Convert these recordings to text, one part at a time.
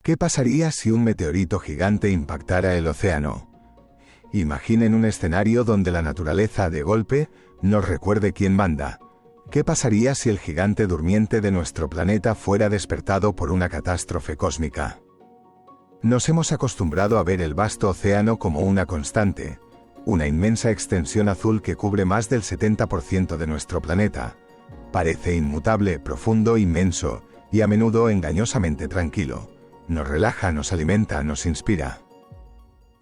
¿Qué pasaría si un meteorito gigante impactara el océano? Imaginen un escenario donde la naturaleza, de golpe, nos recuerde quién manda. ¿Qué pasaría si el gigante durmiente de nuestro planeta fuera despertado por una catástrofe cósmica? Nos hemos acostumbrado a ver el vasto océano como una constante, una inmensa extensión azul que cubre más del 70% de nuestro planeta. Parece inmutable, profundo, inmenso, y a menudo engañosamente tranquilo. Nos relaja, nos alimenta, nos inspira.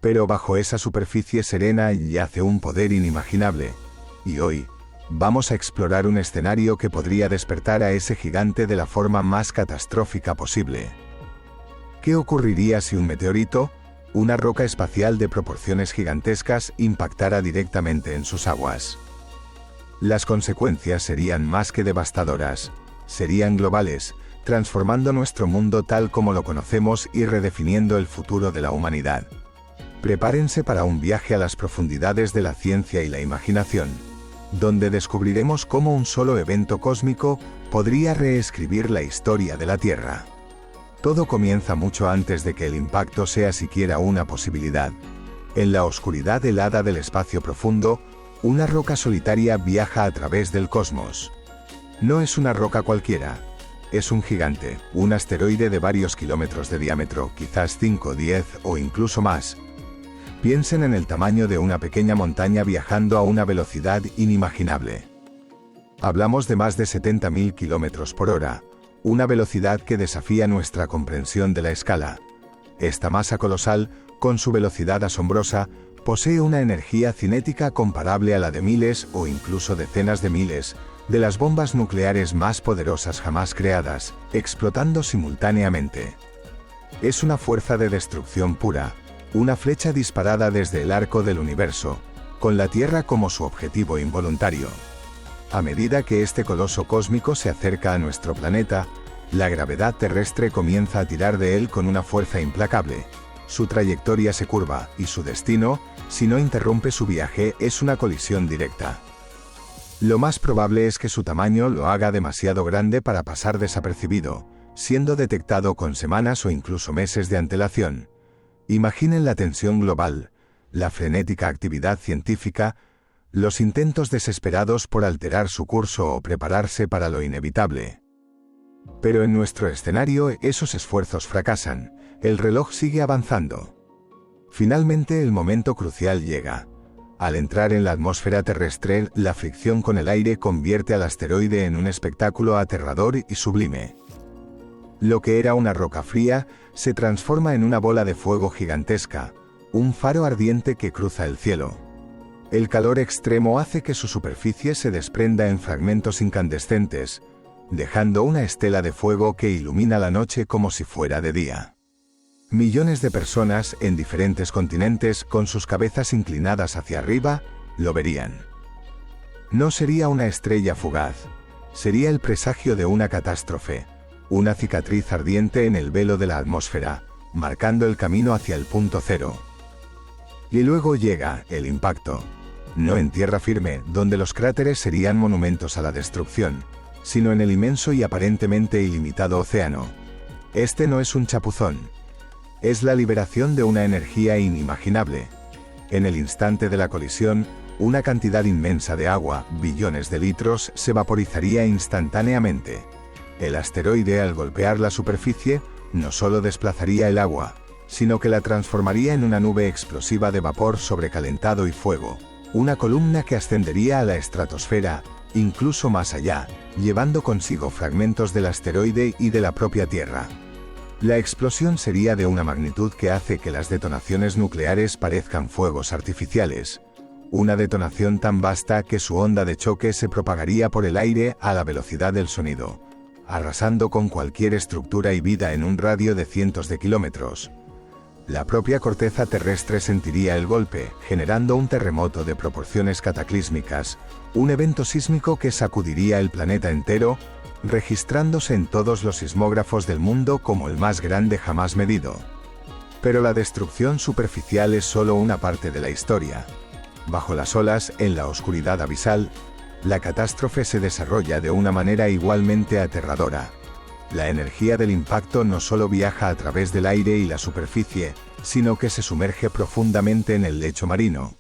Pero bajo esa superficie serena yace un poder inimaginable, y hoy vamos a explorar un escenario que podría despertar a ese gigante de la forma más catastrófica posible. ¿Qué ocurriría si un meteorito, una roca espacial de proporciones gigantescas, impactara directamente en sus aguas? Las consecuencias serían más que devastadoras, serían globales, transformando nuestro mundo tal como lo conocemos y redefiniendo el futuro de la humanidad. Prepárense para un viaje a las profundidades de la ciencia y la imaginación, donde descubriremos cómo un solo evento cósmico podría reescribir la historia de la Tierra. Todo comienza mucho antes de que el impacto sea siquiera una posibilidad. En la oscuridad helada del espacio profundo, una roca solitaria viaja a través del cosmos. No es una roca cualquiera. Es un gigante, un asteroide de varios kilómetros de diámetro, quizás 5, 10 o incluso más. Piensen en el tamaño de una pequeña montaña viajando a una velocidad inimaginable. Hablamos de más de 70.000 kilómetros por hora, una velocidad que desafía nuestra comprensión de la escala. Esta masa colosal, con su velocidad asombrosa, posee una energía cinética comparable a la de miles o incluso decenas de miles de las bombas nucleares más poderosas jamás creadas, explotando simultáneamente. Es una fuerza de destrucción pura, una flecha disparada desde el arco del universo, con la Tierra como su objetivo involuntario. A medida que este coloso cósmico se acerca a nuestro planeta, la gravedad terrestre comienza a tirar de él con una fuerza implacable. Su trayectoria se curva, y su destino, si no interrumpe su viaje, es una colisión directa. Lo más probable es que su tamaño lo haga demasiado grande para pasar desapercibido, siendo detectado con semanas o incluso meses de antelación. Imaginen la tensión global, la frenética actividad científica, los intentos desesperados por alterar su curso o prepararse para lo inevitable. Pero en nuestro escenario esos esfuerzos fracasan, el reloj sigue avanzando. Finalmente el momento crucial llega. Al entrar en la atmósfera terrestre, la fricción con el aire convierte al asteroide en un espectáculo aterrador y sublime. Lo que era una roca fría, se transforma en una bola de fuego gigantesca, un faro ardiente que cruza el cielo. El calor extremo hace que su superficie se desprenda en fragmentos incandescentes, dejando una estela de fuego que ilumina la noche como si fuera de día. Millones de personas en diferentes continentes, con sus cabezas inclinadas hacia arriba, lo verían. No sería una estrella fugaz, sería el presagio de una catástrofe, una cicatriz ardiente en el velo de la atmósfera, marcando el camino hacia el punto cero. Y luego llega el impacto. No en tierra firme, donde los cráteres serían monumentos a la destrucción, sino en el inmenso y aparentemente ilimitado océano. Este no es un chapuzón. Es la liberación de una energía inimaginable. En el instante de la colisión, una cantidad inmensa de agua, billones de litros, se vaporizaría instantáneamente. El asteroide, al golpear la superficie, no solo desplazaría el agua, sino que la transformaría en una nube explosiva de vapor sobrecalentado y fuego, una columna que ascendería a la estratosfera, incluso más allá, llevando consigo fragmentos del asteroide y de la propia Tierra. La explosión sería de una magnitud que hace que las detonaciones nucleares parezcan fuegos artificiales. Una detonación tan vasta que su onda de choque se propagaría por el aire a la velocidad del sonido, arrasando con cualquier estructura y vida en un radio de cientos de kilómetros. La propia corteza terrestre sentiría el golpe, generando un terremoto de proporciones cataclísmicas, un evento sísmico que sacudiría el planeta entero, registrándose en todos los sismógrafos del mundo como el más grande jamás medido. Pero la destrucción superficial es solo una parte de la historia. Bajo las olas, en la oscuridad abisal, la catástrofe se desarrolla de una manera igualmente aterradora. La energía del impacto no solo viaja a través del aire y la superficie, sino que se sumerge profundamente en el lecho marino.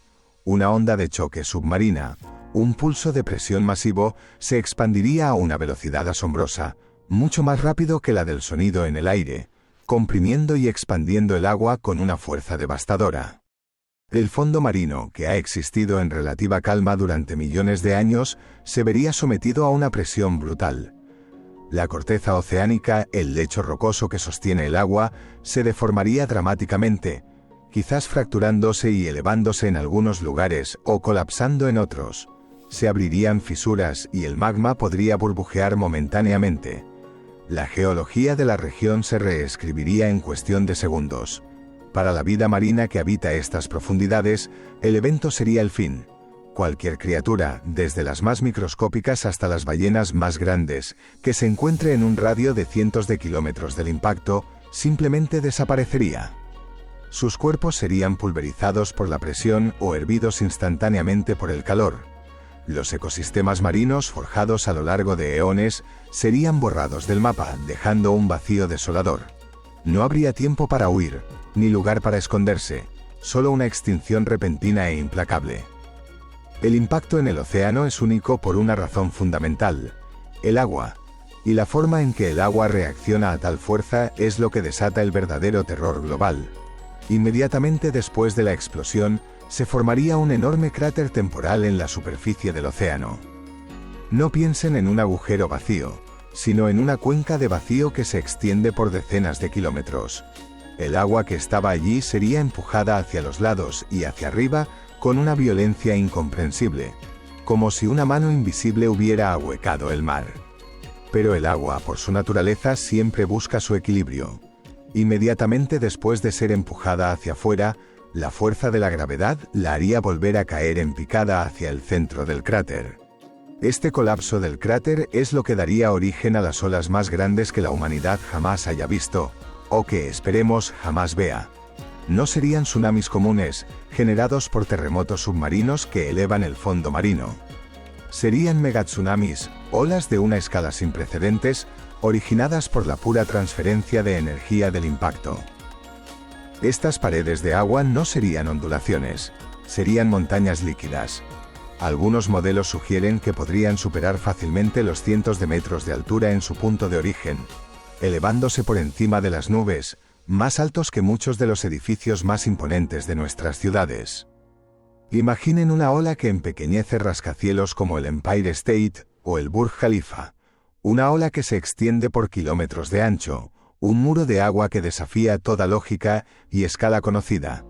Una onda de choque submarina, un pulso de presión masivo, se expandiría a una velocidad asombrosa, mucho más rápido que la del sonido en el aire, comprimiendo y expandiendo el agua con una fuerza devastadora. El fondo marino, que ha existido en relativa calma durante millones de años, se vería sometido a una presión brutal. La corteza oceánica, el lecho rocoso que sostiene el agua, se deformaría dramáticamente, quizás fracturándose y elevándose en algunos lugares o colapsando en otros. Se abrirían fisuras y el magma podría burbujear momentáneamente. La geología de la región se reescribiría en cuestión de segundos. Para la vida marina que habita estas profundidades, el evento sería el fin. Cualquier criatura, desde las más microscópicas hasta las ballenas más grandes, que se encuentre en un radio de cientos de kilómetros del impacto, simplemente desaparecería. Sus cuerpos serían pulverizados por la presión o hervidos instantáneamente por el calor. Los ecosistemas marinos forjados a lo largo de eones serían borrados del mapa, dejando un vacío desolador. No habría tiempo para huir, ni lugar para esconderse, solo una extinción repentina e implacable. El impacto en el océano es único por una razón fundamental: el agua. Y la forma en que el agua reacciona a tal fuerza es lo que desata el verdadero terror global. Inmediatamente después de la explosión, se formaría un enorme cráter temporal en la superficie del océano. No piensen en un agujero vacío, sino en una cuenca de vacío que se extiende por decenas de kilómetros. El agua que estaba allí sería empujada hacia los lados y hacia arriba con una violencia incomprensible, como si una mano invisible hubiera ahuecado el mar. Pero el agua, por su naturaleza, siempre busca su equilibrio. Inmediatamente después de ser empujada hacia afuera, la fuerza de la gravedad la haría volver a caer en picada hacia el centro del cráter. Este colapso del cráter es lo que daría origen a las olas más grandes que la humanidad jamás haya visto, o que esperemos jamás vea. No serían tsunamis comunes, generados por terremotos submarinos que elevan el fondo marino. Serían megatsunamis, olas de una escala sin precedentes, originadas por la pura transferencia de energía del impacto. Estas paredes de agua no serían ondulaciones, serían montañas líquidas. Algunos modelos sugieren que podrían superar fácilmente los cientos de metros de altura en su punto de origen, elevándose por encima de las nubes, más altos que muchos de los edificios más imponentes de nuestras ciudades. Imaginen una ola que empequeñece rascacielos como el Empire State o el Burj Khalifa, una ola que se extiende por kilómetros de ancho, un muro de agua que desafía toda lógica y escala conocida.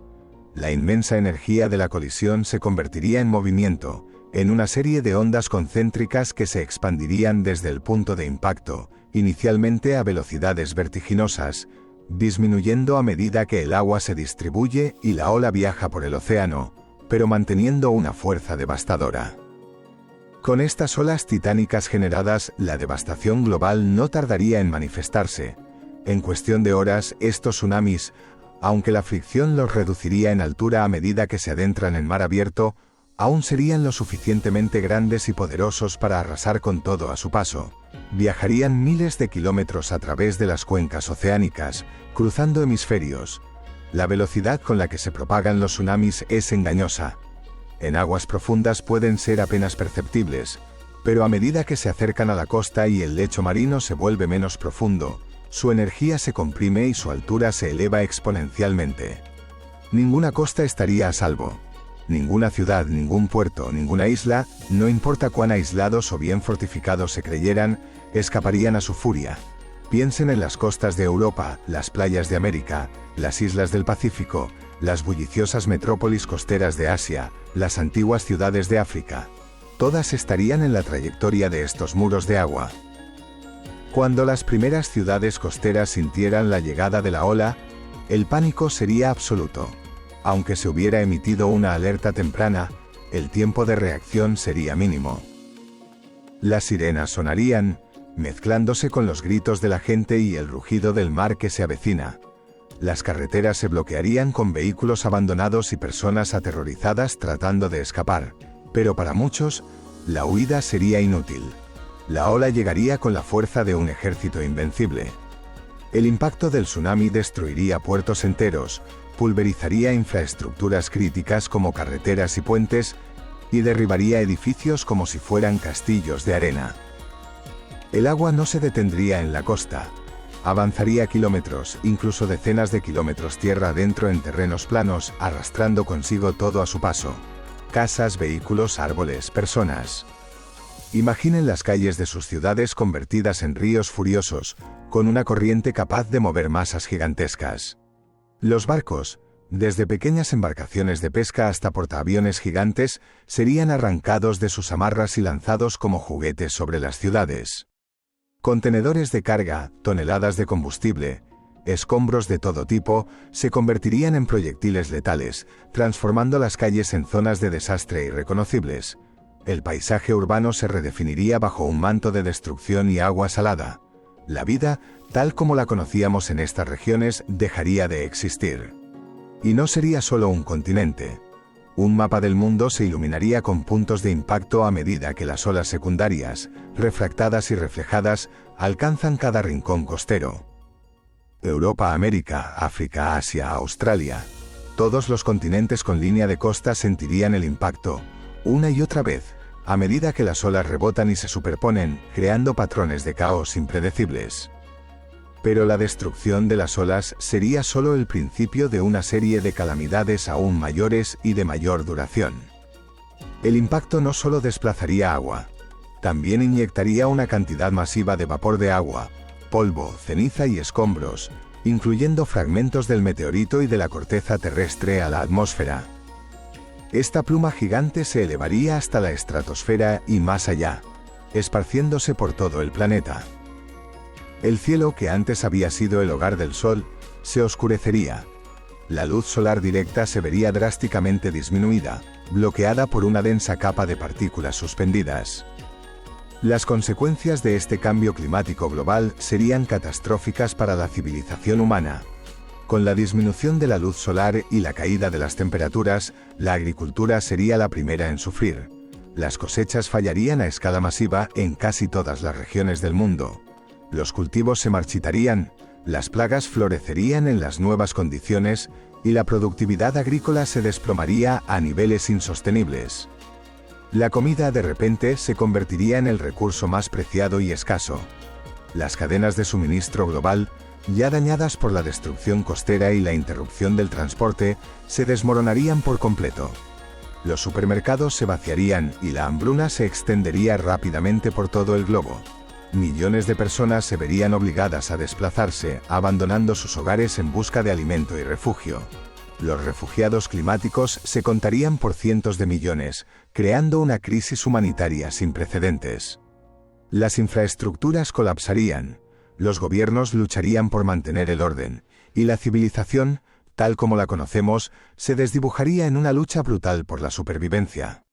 La inmensa energía de la colisión se convertiría en movimiento, en una serie de ondas concéntricas que se expandirían desde el punto de impacto, inicialmente a velocidades vertiginosas, disminuyendo a medida que el agua se distribuye y la ola viaja por el océano, pero manteniendo una fuerza devastadora. Con estas olas titánicas generadas, la devastación global no tardaría en manifestarse. En cuestión de horas, estos tsunamis, aunque la fricción los reduciría en altura a medida que se adentran en mar abierto, aún serían lo suficientemente grandes y poderosos para arrasar con todo a su paso. Viajarían miles de kilómetros a través de las cuencas oceánicas, cruzando hemisferios. La velocidad con la que se propagan los tsunamis es engañosa. En aguas profundas pueden ser apenas perceptibles, pero a medida que se acercan a la costa y el lecho marino se vuelve menos profundo, su energía se comprime y su altura se eleva exponencialmente. Ninguna costa estaría a salvo. Ninguna ciudad, ningún puerto, ninguna isla, no importa cuán aislados o bien fortificados se creyeran, escaparían a su furia. Piensen en las costas de Europa, las playas de América, las islas del Pacífico, las bulliciosas metrópolis costeras de Asia, las antiguas ciudades de África. Todas estarían en la trayectoria de estos muros de agua. Cuando las primeras ciudades costeras sintieran la llegada de la ola, el pánico sería absoluto. Aunque se hubiera emitido una alerta temprana, el tiempo de reacción sería mínimo. Las sirenas sonarían, mezclándose con los gritos de la gente y el rugido del mar que se avecina. Las carreteras se bloquearían con vehículos abandonados y personas aterrorizadas tratando de escapar, pero para muchos, la huida sería inútil. La ola llegaría con la fuerza de un ejército invencible. El impacto del tsunami destruiría puertos enteros, pulverizaría infraestructuras críticas como carreteras y puentes, y derribaría edificios como si fueran castillos de arena. El agua no se detendría en la costa. Avanzaría kilómetros, incluso decenas de kilómetros tierra adentro en terrenos planos, arrastrando consigo todo a su paso. Casas, vehículos, árboles, personas. Imaginen las calles de sus ciudades convertidas en ríos furiosos, con una corriente capaz de mover masas gigantescas. Los barcos, desde pequeñas embarcaciones de pesca hasta portaaviones gigantes, serían arrancados de sus amarras y lanzados como juguetes sobre las ciudades. Contenedores de carga, toneladas de combustible, escombros de todo tipo, se convertirían en proyectiles letales, transformando las calles en zonas de desastre irreconocibles. El paisaje urbano se redefiniría bajo un manto de destrucción y agua salada. La vida, tal como la conocíamos en estas regiones, dejaría de existir. Y no sería solo un continente. Un mapa del mundo se iluminaría con puntos de impacto a medida que las olas secundarias, refractadas y reflejadas, alcanzan cada rincón costero. Europa, América, África, Asia, Australia. Todos los continentes con línea de costa sentirían el impacto, una y otra vez, a medida que las olas rebotan y se superponen, creando patrones de caos impredecibles. Pero la destrucción de las olas sería solo el principio de una serie de calamidades aún mayores y de mayor duración. El impacto no solo desplazaría agua, también inyectaría una cantidad masiva de vapor de agua, polvo, ceniza y escombros, incluyendo fragmentos del meteorito y de la corteza terrestre a la atmósfera. Esta pluma gigante se elevaría hasta la estratosfera y más allá, esparciéndose por todo el planeta. El cielo, que antes había sido el hogar del Sol, se oscurecería. La luz solar directa se vería drásticamente disminuida, bloqueada por una densa capa de partículas suspendidas. Las consecuencias de este cambio climático global serían catastróficas para la civilización humana. Con la disminución de la luz solar y la caída de las temperaturas, la agricultura sería la primera en sufrir. Las cosechas fallarían a escala masiva en casi todas las regiones del mundo. Los cultivos se marchitarían, las plagas florecerían en las nuevas condiciones y la productividad agrícola se desplomaría a niveles insostenibles. La comida de repente se convertiría en el recurso más preciado y escaso. Las cadenas de suministro global, ya dañadas por la destrucción costera y la interrupción del transporte, se desmoronarían por completo. Los supermercados se vaciarían y la hambruna se extendería rápidamente por todo el globo. Millones de personas se verían obligadas a desplazarse, abandonando sus hogares en busca de alimento y refugio. Los refugiados climáticos se contarían por cientos de millones, creando una crisis humanitaria sin precedentes. Las infraestructuras colapsarían, los gobiernos lucharían por mantener el orden, y la civilización, tal como la conocemos, se desdibujaría en una lucha brutal por la supervivencia.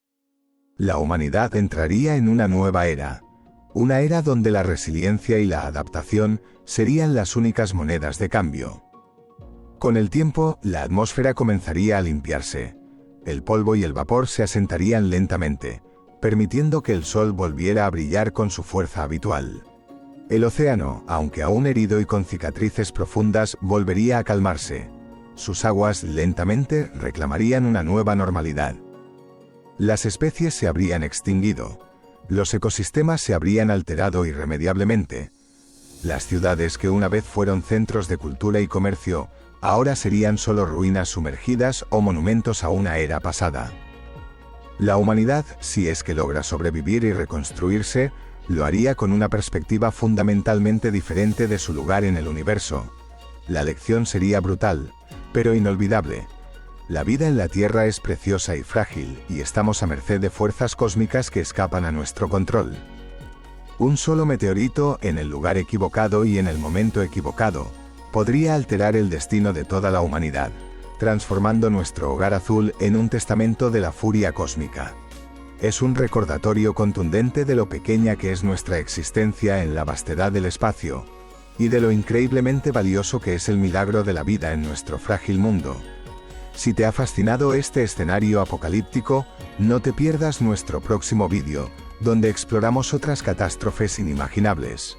La humanidad entraría en una nueva era. Una era donde la resiliencia y la adaptación serían las únicas monedas de cambio. Con el tiempo, la atmósfera comenzaría a limpiarse. El polvo y el vapor se asentarían lentamente, permitiendo que el sol volviera a brillar con su fuerza habitual. El océano, aunque aún herido y con cicatrices profundas, volvería a calmarse. Sus aguas lentamente reclamarían una nueva normalidad. Las especies se habrían extinguido. Los ecosistemas se habrían alterado irremediablemente. Las ciudades que una vez fueron centros de cultura y comercio, ahora serían solo ruinas sumergidas o monumentos a una era pasada. La humanidad, si es que logra sobrevivir y reconstruirse, lo haría con una perspectiva fundamentalmente diferente de su lugar en el universo. La lección sería brutal, pero inolvidable. La vida en la Tierra es preciosa y frágil, y estamos a merced de fuerzas cósmicas que escapan a nuestro control. Un solo meteorito en el lugar equivocado y en el momento equivocado podría alterar el destino de toda la humanidad, transformando nuestro hogar azul en un testamento de la furia cósmica. Es un recordatorio contundente de lo pequeña que es nuestra existencia en la vastedad del espacio, y de lo increíblemente valioso que es el milagro de la vida en nuestro frágil mundo. Si te ha fascinado este escenario apocalíptico, no te pierdas nuestro próximo vídeo, donde exploramos otras catástrofes inimaginables.